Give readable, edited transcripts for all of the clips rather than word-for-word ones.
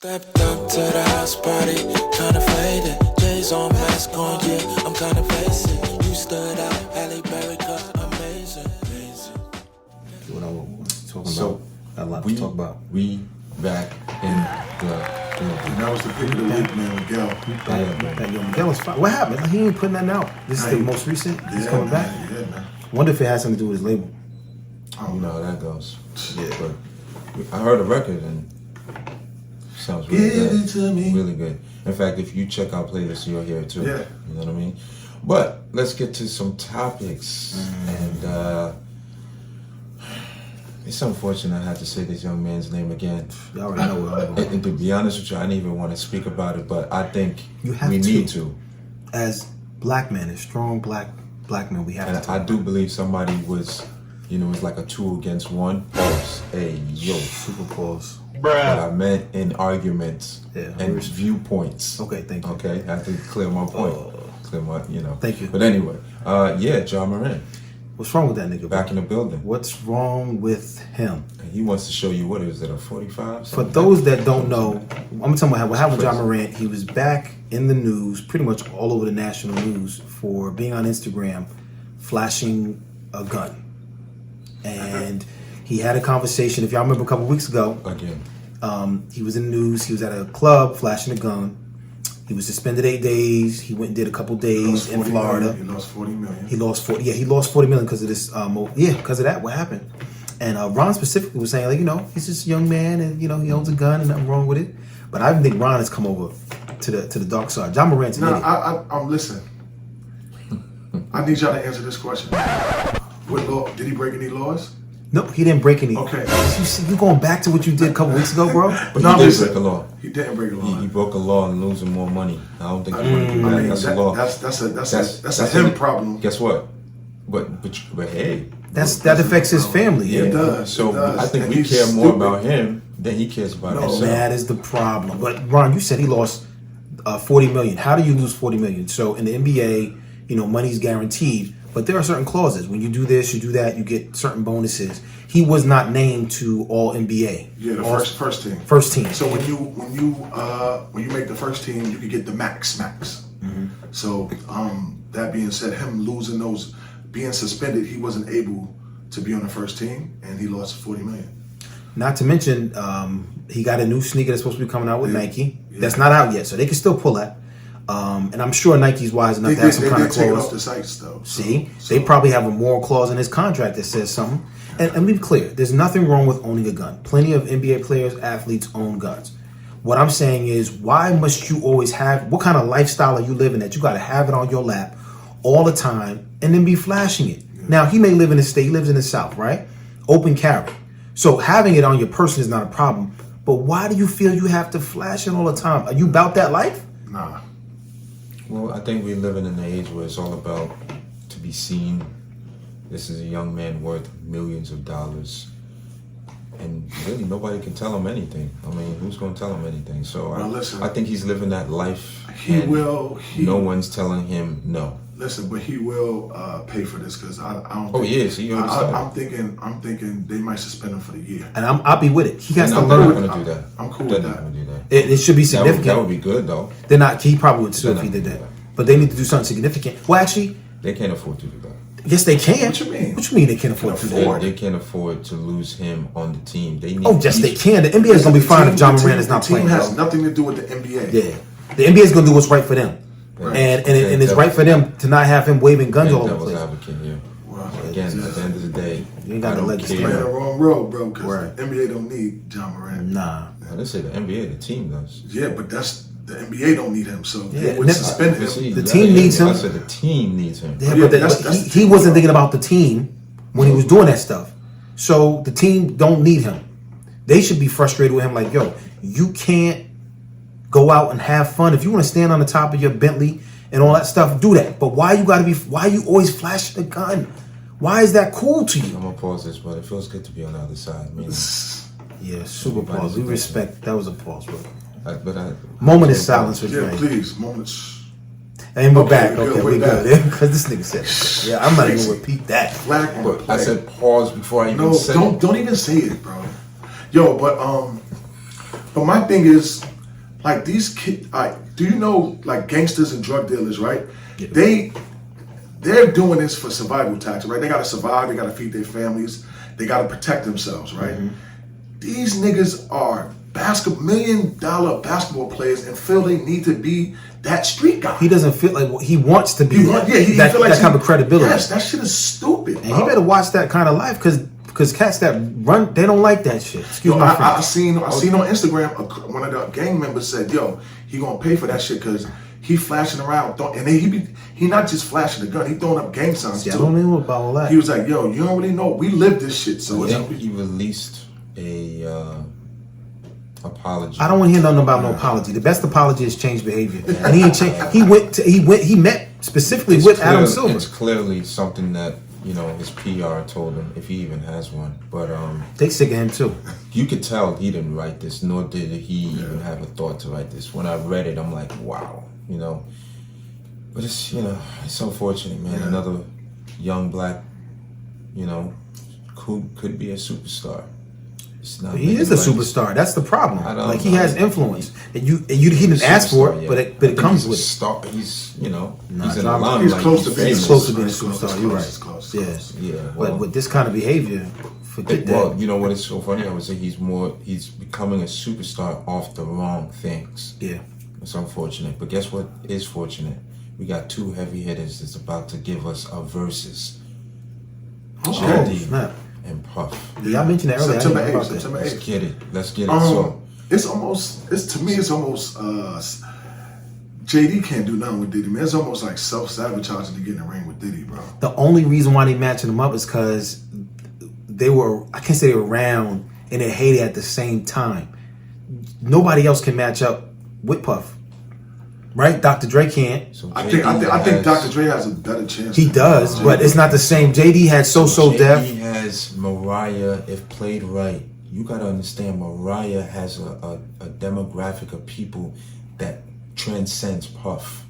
Stepped up to the house party, kinda faded. J's on mask on, yeah, I'm kinda basic. You stood out, Halle Berry cut, amazing. What I want to talk about. Got a lot to talk about. We back in the building. That was the pick of the week, man, Miguel. Miguel was fine. What happened? He ain't putting nothing out. This is the most recent. He's coming back. Yeah, man. Wonder if it has something to do with his label. You know how that goes. Yeah. But I heard a record and sounds really good. To me. Really good. In fact, if you check our playlist, you'll hear it too. Yeah. You know what I mean? But let's get to some topics. And it's unfortunate I have to say this young man's name again. You already know what I'm And to be honest with you, I didn't even want to speak about it, but I think You have we to. need to. As black men, as strong black men, we have And to. I do believe somebody was, it's like a 2 against 1. Pause. Hey, yo. Super pause. What I meant in arguments and viewpoints. Okay, thank you. Okay, I have to clear my point. Clear my, Thank you. But anyway, Ja Morant. What's wrong with that nigga? Back in the building. What's wrong with him? He wants to show you, what is it, a 45? For those that don't know, I'm gonna tell you what happened with Ja Morant. He was back in the news, pretty much all over the national news, for being on Instagram, flashing a gun. And he had a conversation, if y'all remember a couple weeks ago. Again. He was in the news. He was at a club flashing a gun. He was suspended 8 days. He went and did a couple days in Florida. He lost $40 million. He lost $40 million because of this. Because of that. What happened? And Ron specifically was saying, he's just a young man, and he owns a gun, and nothing wrong with it. But I think Ron has come over to the dark side. Ja Morant's an idiot. I'm listening. I need y'all to answer this question. What law? Did he break any laws? No, he didn't break any. Okay. You going back to what you did a couple weeks ago, bro? But he did break a law. He didn't break a law. He broke a law and losing more money. I don't think he want to do that. That's a law. That's a him problem. Guess what? But hey. That affects his family. Yeah, it does. So it does. I think and we care more about him than he cares about himself. That is the problem. But Ron, you said he lost $40 million. How do you lose $40 million? So in the NBA, money's guaranteed, but there are certain clauses. When you do this, you do that, you get certain bonuses. He was not named to All NBA. Yeah, the first team. First team. So when you make the first team, you can get the max. Mm-hmm. So that being said, him losing those, being suspended, he wasn't able to be on the first team, and he lost $40 million. Not to mention, he got a new sneaker that's supposed to be coming out with Nike. Yeah. That's not out yet, so they can still pull that. And I'm sure Nike's wise enough to have some kind of clause. They take it off the sites, though. They probably have a moral clause in his contract that says something. And be clear, there's nothing wrong with owning a gun. Plenty of NBA players, athletes own guns. What I'm saying is, why must you always have, what kind of lifestyle are you living that you got to have it on your lap all the time and then be flashing it? Yeah. Now, he may live in the state, he lives in the South, right? Open carry. So having it on your person is not a problem. But why do you feel you have to flash it all the time? Are you about that life? Nah. Well, I think we're living in an age where it's all about to be seen. This is a young man worth millions of dollars. And really, nobody can tell him anything. I mean, who's going to tell him anything? So I think he's living that life. No one's telling him no. Listen, but he will pay for this because I don't. Oh, he is. He I'm thinking they might suspend him for the year. And I'll be with it. He has to learn. learn. They're not going to do that. I'm cool with that. Do that. It should be significant. That would be good, though. They're not. He probably would sue if he did that. But they need to do something significant. Well, actually, they can't afford to do that. Yes, they can. What you mean? What you mean they can't afford to do that? They can't afford to lose him on the team. They need. Oh, yes, they can. The NBA is going to be fine if Ja Morant is not playing. The team has nothing to do with the NBA. Yeah, the NBA is going to do what's right for them, right. And it's right for them to not have him waving guns all over the place. Advocate here. Well, again, at the end of the day, you ain't got to let this play on the wrong road, bro. Because the NBA don't need Ja Morant. Nah, I didn't say the NBA. The team does. Yeah, but the NBA don't need him, so they would suspend him. The team needs him. I said the team needs him. Yeah, but he wasn't thinking about the team when he was doing that stuff. So the team don't need him. They should be frustrated with him like, yo, you can't go out and have fun. If you want to stand on the top of your Bentley and all that stuff, do that. But why you always flashing the gun? Why is that cool to you? I'm going to pause this, but it feels good to be on the other side. Yeah, super pause. We respect. That was a pause, bro. Moment of silence for Dre. Yeah, please. Moments. And we're back. Okay, we're good. Because this nigga said it. Yeah, I'm not even going to repeat that. I said pause before I even said it. Don't even say it, bro. Yo, but But my thing is, like these kids, do you know, like gangsters and drug dealers, right? Yeah. They're doing this for survival tactics, right? They gotta survive, they gotta feed their families, they gotta protect themselves, right? Mm-hmm. These niggas are $1 million basketball players and feel they need to be that street guy. He doesn't feel like he wants to be that kind of credibility. Yes, that shit is stupid. And he better watch that kind of life because cats that run, they don't like that shit. Excuse me. I seen on Instagram one of the gang members said, "Yo, he gonna pay for that shit because he flashing around and he not just flashing the gun, he throwing up gang signs too." I don't know about all that. He was like, "Yo, you don't really know. We live this shit." So he released a apology. I don't want to hear nothing about no apology. The best apology is change behavior, and he ain't changed. He met specifically with Adam Silver. It's clearly something that his PR told him, if he even has one. But they sick of him too. You could tell he didn't write this, nor did he even have a thought to write this. When I read it, I'm like, wow, But it's it's unfortunate, man. Yeah. Another young black, could be a superstar. He is a superstar. That's the problem. Like he has influence, and he didn't ask for it, but it comes with it. He's he's in the line. He's close to being a superstar. You're right. Close. Yeah. But with this kind of behavior, forget that. Well, you know what is so funny? I would say he's becoming a superstar off the wrong things. Yeah, it's unfortunate. But guess what is fortunate? We got two heavy hitters that's about to give us a versus. Snap. And Puff. Yeah, I mentioned that earlier. September 8th. Let's get it. So it's almost JD can't do nothing with Diddy, man. It's almost like self-sabotaging to get in the ring with Diddy, bro. The only reason why they matching them up is because they were, I can't say they were around and they hated at the same time. Nobody else can match up with Puff. Right? Dr. Dre can't. So I think Dr. Dre has a better chance. He does, but it's not the same. JD had So Def. JD has Mariah, if played right. You got to understand, Mariah has a demographic of people that transcends Puff.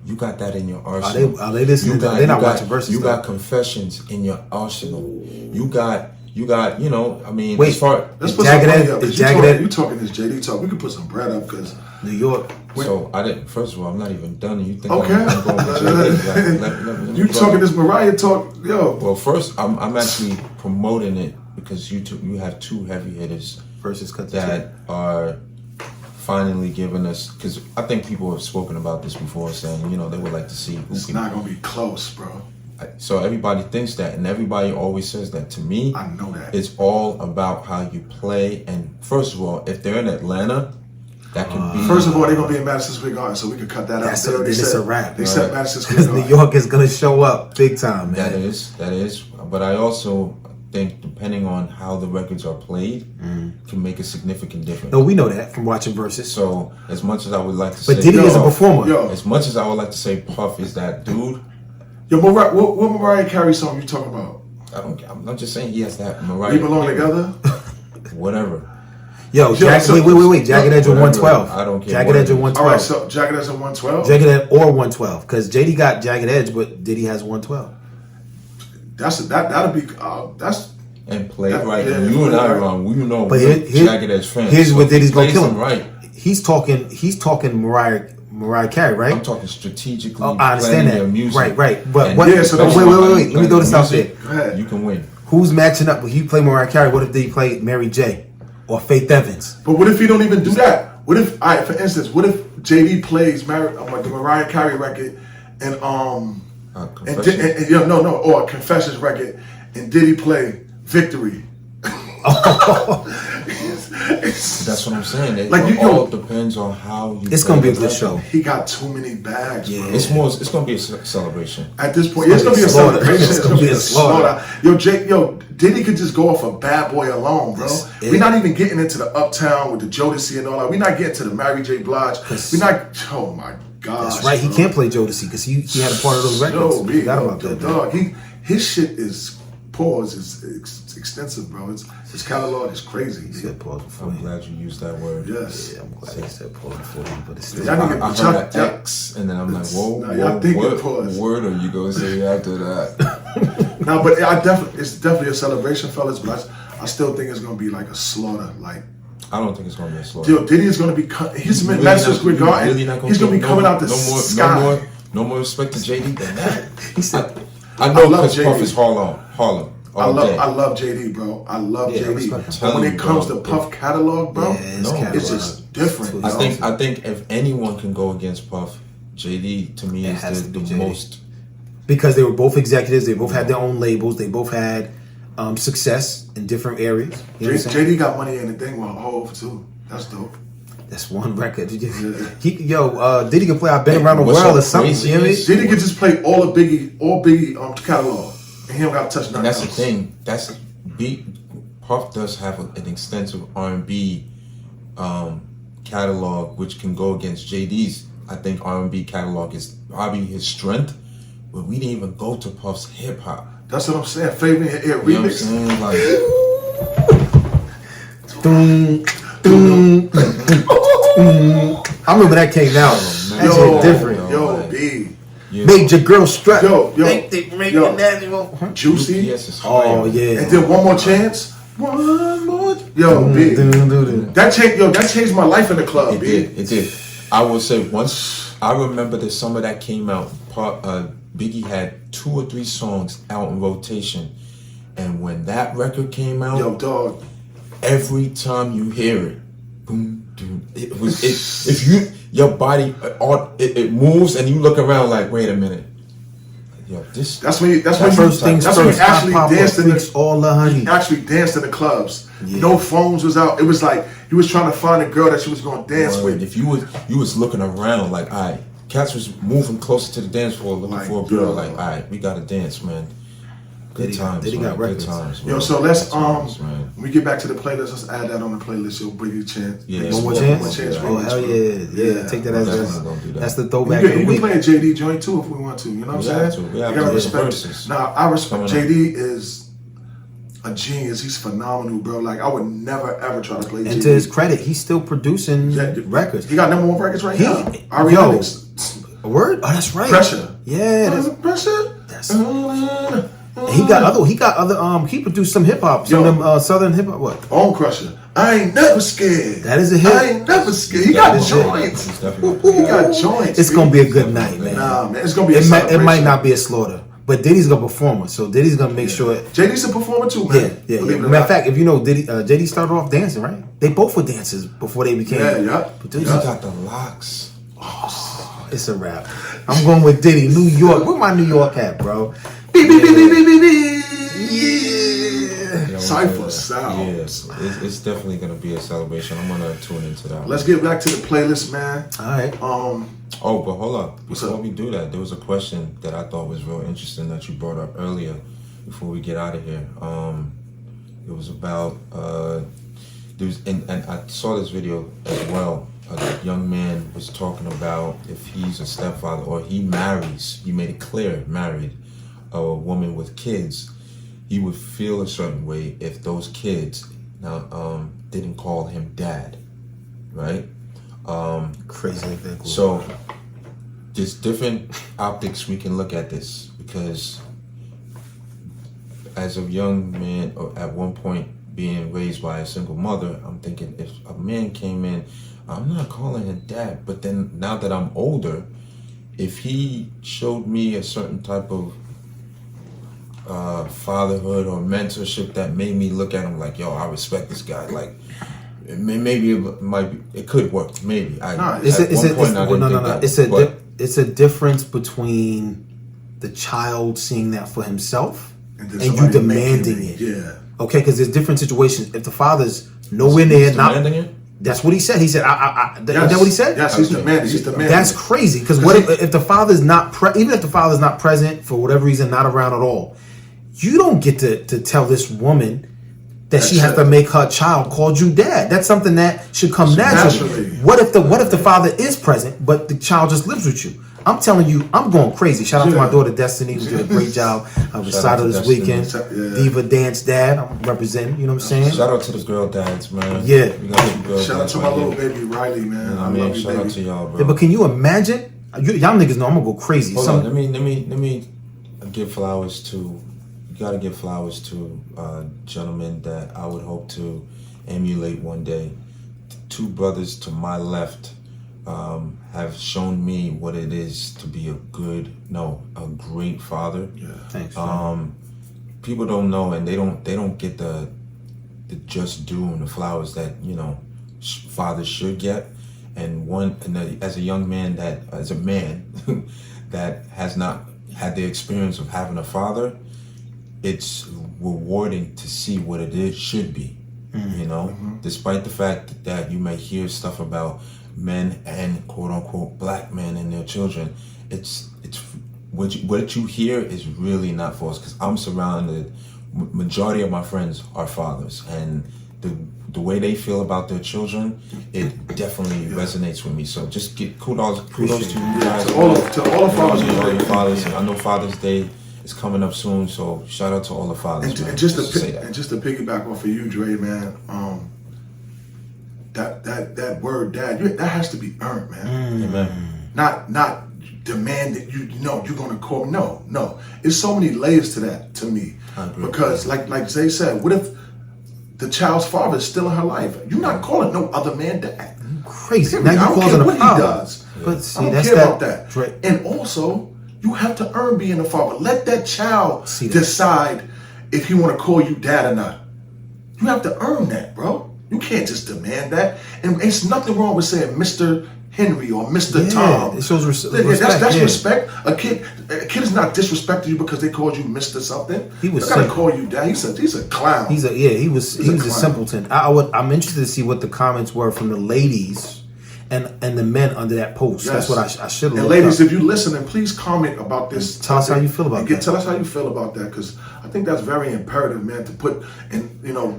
You got that in your arsenal. Are they listening? They're not watching versus. You got Confessions in your arsenal. You got. I mean, wait, as far let's put some money up. You talking this JD talk? We could put some bread up because New York. So I didn't. First of all, I'm not even done. You think okay? I'm going with JD? You talking this Mariah talk, yo? Well, first I'm actually promoting it because you have two heavy hitters versus that are finally giving us, because I think people have spoken about this before, saying they would like to see who it's not gonna be close, bro. So everybody thinks that, and everybody always says that. To me, I know that it's all about how you play. And first of all, if they're in Atlanta, that can be. First of all, they're gonna be in Madison Square Garden, so we can cut that out. It's a wrap. They said Madison Square Garden. New York is gonna show up big time, man. That is. But I also think, depending on how the records are played, can make a significant difference. No, we know that from watching Versus. So as much as I would like to say, but Diddy is a performer. As much as I would like to say, Puff is that dude. Yo, what Mariah Carey song you talking about? I'm not just saying he has that Mariah. We belong together. Whatever. Wait. Jagged Edge or 112. I don't care. Jagged Edge or 112. All right, so Jagged Edge or 112. Jagged Edge or 112, because JD got Jagged Edge, but Diddy has 112. That'll be that's. And play right. Yeah, you and I are wrong. We know. But Jagged Edge fans. Here's what Diddy's gonna kill him. Right. He's talking Mariah Carey, right? I'm talking strategically. I understand that. Music. Right. But wait. Let me throw this out there. You can win. Who's matching up? When he play Mariah Carey, what if they play Mary J or Faith Evans? But what if he don't even do that? What if, for instance, what if JD plays the Mariah Carey record and or a Confessions record, and Diddy play Victory? That's what I'm saying. It all depends on how you. It's gonna be a good show. He got too many bags. Yeah, bro. It's gonna be a celebration. At this point, it's gonna be a celebration. It's gonna be a slaughter. Yo, Diddy could just go off of Bad Boy alone, bro. We're not even getting into the Uptown with the Jodeci and all that. We're not getting to the Mary J. Blige. We're not. Oh my God. That's right. Bro. He can't play Jodeci because he had a part of those records. So big, dog. His shit is. Pause is extensive, bro. His catalog is crazy. He said pause before. I'm glad you used that word. Yes. Yeah, I'm glad he said pause before you, but it's still. I heard that X, and then I'm like, whoa, what word are you going to say after that? No, but it's definitely a celebration, fellas. But I still think it's going to be like a slaughter. Like I don't think it's going to be a slaughter. Yo, Diddy is going to be... He's Madison Square Garden. He's going to be coming out the sky. No more respect to JD than that. He said, I know because Puff is Harlem. I love JD, bro. I love JD. But when it comes to Puff catalog, bro, it's just different. I think if anyone can go against Puff, JD to me is the most. Because they were both executives, they both had their own labels, they both had success in different areas. JD got money in the thing with Hov too. That's dope. That's one record. Diddy can play I've Been Around the World or something. You know what I mean? Diddy can just play all Biggie catalog, and he don't got to touch nothing else. That's the thing. Puff does have an extensive R&B catalog, which can go against JD's. I think R&B catalog is probably his strength, but we didn't even go to Puff's hip hop. That's what I'm saying. Favorite Air remix. You know what I'm saying? I remember that came out. That's different. Yo, B. Made your girl strut. Juicy. Oh yeah. And then One More Chance. One more. Yo, B. That changed my life in the club. It did. I will say once I remember the summer that came out. Biggie had 2 or 3 songs out in rotation, and when that record came out, yo, dog. Every time you hear it, boom, boom, your body, it moves, and you look around like, wait a minute, yo, this. That's when actually danced in the clubs. Yeah. No phones was out. It was like he was trying to find a girl that she was going to dance with. If you was looking around like, all right, cats was moving closer to the dance floor looking for a girl. Like, all right, we gotta dance, man. Good times. Good times. Yo, so let's when we get back to the playlist, let's add that on the playlist. Yo, Biggie Chance. Yeah, One More Chance. Oh hell yeah. Take that as that's the throwback. You can play a JD joint too if we want to. You know what I'm saying? We gotta respect it. Nah, I respect JD is a genius. He's phenomenal, bro. Like I would never ever try to play JD. And to his credit, he's still producing records. He got #1 records right now. A word? Oh, that's right. Pressure. Yeah. Pressure. He produced some hip hop, some of them Southern hip hop. What? Bone Crusher. I ain't never scared. That is a hit. I ain't never scared. He got joints. It's gonna be a good night, man. Nah, man, it's gonna be. It might not be a slaughter, but Diddy's gonna perform it. So Diddy's gonna make sure. JD's a performer too, man. Yeah. Matter of fact, if you know, JD started off dancing, right? They both were dancers before they became producers. He got the locks. Oh, it's a wrap. I'm going with Diddy, New York. Where my New York at, bro? Yeah. Cypher sounds. Yeah, it's definitely gonna be a celebration. I'm gonna tune into that. Let's get back to the playlist, man. All right. Oh, but hold up. Before we do that, there was a question that I thought was real interesting that you brought up earlier. Before we get out of here, it was about and I saw this video as well. A young man was talking about if he's a stepfather or he marries. He made it clear, married a woman with kids, he would feel a certain way if those kids didn't call him dad, right? Crazy example. So there's different optics we can look at this, because as a young man, or at one point being raised by a single mother, I'm thinking if a man came in, I'm not calling him dad, but then now that I'm older, if he showed me a certain type of fatherhood or mentorship that made me look at him like, yo, I respect this guy. Like, maybe it could work. Maybe it's a difference between the child seeing that for himself and you demanding it. Yeah. Okay, because there's different situations. If the father's nowhere near, demanding it. That's what he said. He said, is that what he said? Yes, he's demanding. That's crazy. Because what if the father's not even if the father's not present for whatever reason, not around at all, you don't get to tell this woman that she has to make her child call you dad. That's something that should come naturally. What if the father is present, but the child just lives with you? I'm telling you, I'm going crazy. Shout out to my daughter Destiny, who did a great job of recital this weekend. Diva Dance Dad, I'm representing, you know what I'm saying? Shout out to the girl dads, man. Yeah. We got some girl shout out to my little baby Riley, man. I love you, shout baby. out to y'all, bro. Yeah, but can you imagine? Y'all niggas know I'm gonna go crazy. Hold on, let me give flowers to. You gotta give flowers to gentlemen that I would hope to emulate one day. two brothers to my left have shown me what it is to be a great father. Yeah, thanks. People don't know, and they don't get the just due and the flowers that fathers should get. And as a young man as a man that has not had the experience of having a father, it's rewarding to see what it should be. Despite the fact that you may hear stuff about men and quote unquote black men and their children, it's what you hear is really not false, because I'm surrounded. Majority of my friends are fathers, and the way they feel about their children, it definitely resonates with me. So just get kudos to you guys. To all the fathers. All your fathers. I know Father's Day is coming up soon, so shout out to all the fathers. And just to piggyback off of you, Dre, man, that word dad, that has to be earned, man. Amen. Not demand that you're gonna call me. No. There's so many layers to that to me. Because like Zay said, what if the child's father is still in her life? You're not calling no other man dad. Crazy. Now you calling him what he does. But see, I don't that's care about that. Right. And also, you have to earn being a father. Let that child decide if he want to call you dad or not. You have to earn that, bro. You can't just demand that. And it's nothing wrong with saying Mr. Henry or Mr. Tom. It shows respect. That's respect. A kid is not disrespecting you because they called you Mr. something. He was gonna call you dad. He's a clown. He was a simpleton. I'm interested to see what the comments were from the ladies and the men under that post. Yes. That's what I should have. And ladies, if you're listening, please comment about this. Tell us how you feel about that. Tell us how you feel about that, because I think that's very imperative, man, to put in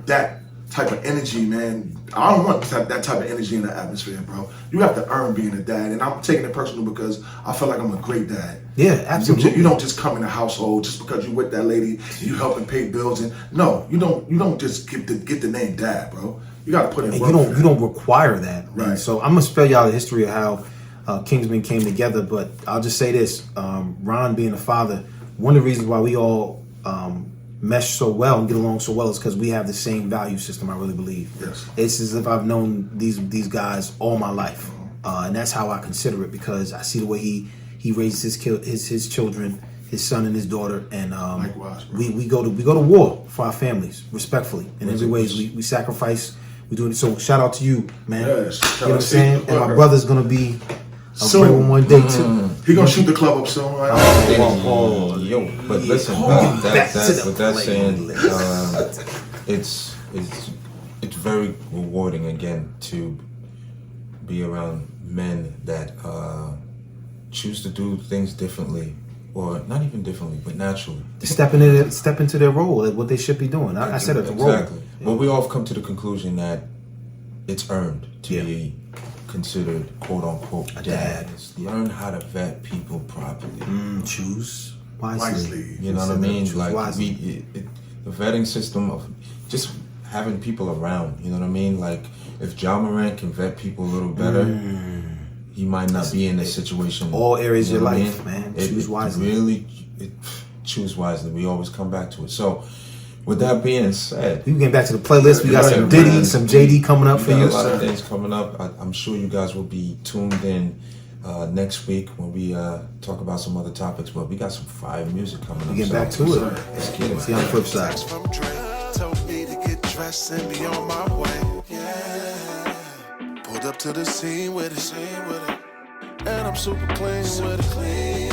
that type of energy, man. I don't want that type of energy in the atmosphere, bro. You have to earn being a dad, and I'm taking it personal because I feel like I'm a great dad. Yeah, absolutely. You don't just come in the household just because you with that lady, you helping pay bills, and no, you don't just get the name dad, bro. You got to put in work. You don't require that, right? And so I'm gonna spell y'all the history of how Kingsmen came together, but I'll just say this: Ron being a father, one of the reasons why we all mesh so well and get along so well is because we have the same value system. I really believe. Yes. It's as if I've known these guys all my life, and that's how I consider it, because I see the way he raises his children, his son and his daughter, and likewise, we go to war for our families respectfully in every way. We sacrifice. We do it. So shout out to you, man. Yes. You know what I'm saying? And my brother's gonna be soon one day too. He gonna shoot the club up soon. Right? But listen, with that saying, it's very rewarding again to be around men that choose to do things differently, or not even differently, but naturally. Step into their role, what they should be doing. I said it. Exactly. Yeah. But we all have come to the conclusion that it's earned to be considered quote unquote a dad. Learn how to vet people properly. Choose wisely. You know what I mean? Like the vetting system of just having people around. You know what I mean? Like if Ja Morant can vet people a little better, he might not be in this situation. All areas of your life, man. Choose wisely. Choose wisely. We always come back to it. So, with that being said, we can get back to the playlist. We got some Diddy, some JD coming up for you. A lot of things coming up. I'm sure you guys will be tuned in next week when we talk about some other topics. But we got some fire music coming up. We get back to it. Let's get it. See you on the flip side. Told me to get dressed and be on my way. Yeah. Pulled up to the scene with it. And I'm super clean with it.